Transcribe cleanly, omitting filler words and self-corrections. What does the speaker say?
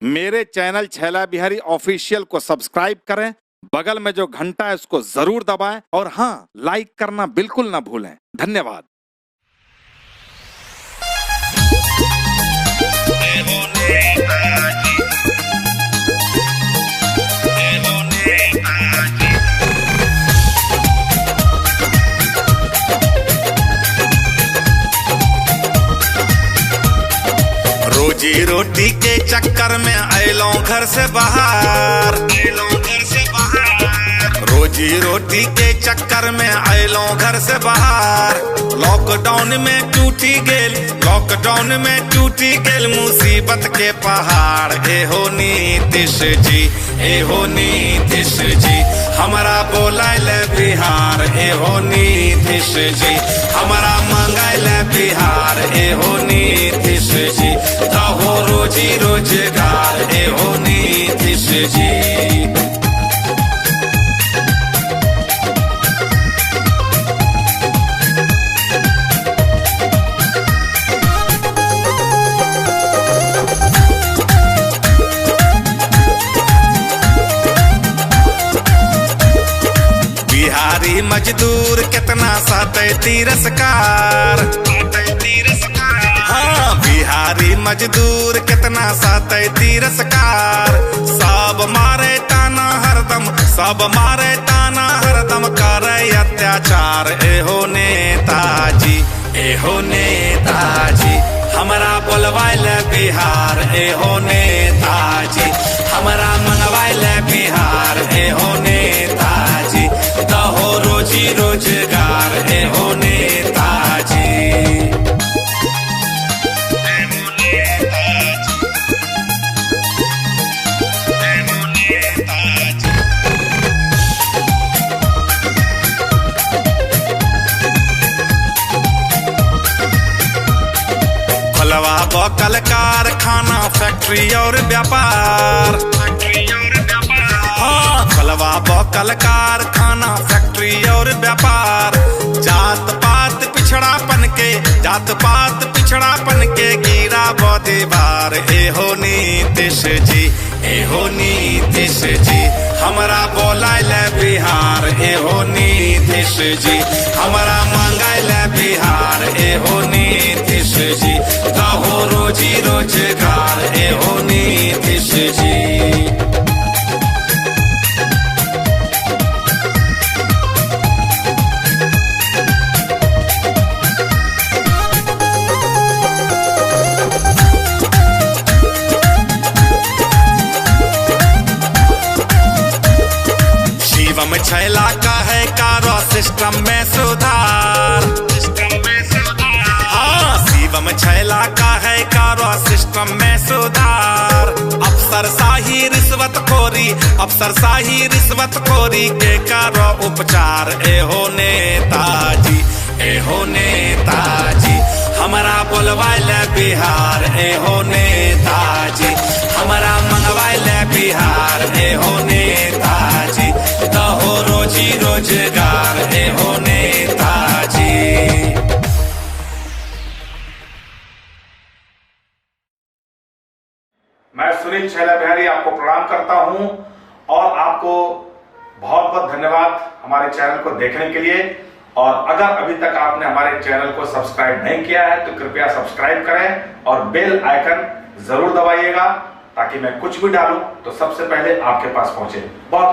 मेरे चैनल छैला बिहारी ऑफिशियल को सब्सक्राइब करें, बगल में जो घंटा है उसको जरूर दबाएं और हाँ, लाइक करना बिल्कुल ना भूलें। धन्यवाद। रोजी रोटी के चक्कर में आयलों घर से बाहर, रोजी रोटी के चक्कर में आयलों घर से बाहर। लॉकडाउन में टूटी गेल, लॉकडाउन में टूटी गेल मुसीबत के पहाड़। ए हो नीतीश जी, ए हो नीतीश जी, हमारा बोलाइल बिहार। ए हो नीतीश जी, हमारा मंगाइल बिहार। ए हो नीतीश जी, दहो रोजी रोजगार। ए हो नीतीश जी। बिहारी मजदूर कितना सहते तिरस्कार, हाँ बिहारी मजदूर कितना सहते तिरस्कार। सब मारे ताना हरदम, सब मारे ताना हरदम, करे अत्याचार। ए हो नेताजी, ए हो नेताजी, हमारा बोलवाइल बिहार। ए हो नेताजी, हमारा मंगवाइल बिहार। ए हो नेताजी, दहो रोजी रोजगार। ए हो नेताजी। खुलवा कल कारखाना, फैक्ट्री और व्यापार, हाँ खुलवा कल कारखाना, फैक्ट्री और व्यापार। जात पात पिछड़ापन के, जात पात पिछड़ापन के गिरा दीवार। ए हो नीतीश जी, ए हो नीतीश जी, हमारा बोलाइल बिहार। ए हो नीतीश जी, हमारा मंगाइल बिहार। ए हो नीतीश जी, दहो रोजी रोजगार। ए हो नीतीश जी। शिवम छैला का है कारो सिस्टम में सुधार, हाँ शिवम छैला का है कारो सिस्टम में सुधार। अफसरशाही रिश्वतखोरी, अफसरशाही रिश्वतखोरी के करो उपचार। ए हो नेताजी, ए हो नेताजी, हमारा बोलवाइल बिहार। ए हो नेताजी, हमारा मंगवाइल बिहार। ए हो नेताजी, दहो रोजी रोजगार। ए हो नेताजी। मैं सुनील छैला बिहारी आपको प्रणाम करता हूं और आपको बहुत बहुत धन्यवाद हमारे चैनल को देखने के लिए। और अगर अभी तक आपने हमारे चैनल को सब्सक्राइब नहीं किया है तो कृपया सब्सक्राइब करें और बेल आइकन जरूर दबाइएगा ताकि मैं कुछ भी डालूं तो सबसे पहले आपके पास पहुंचे। बहुत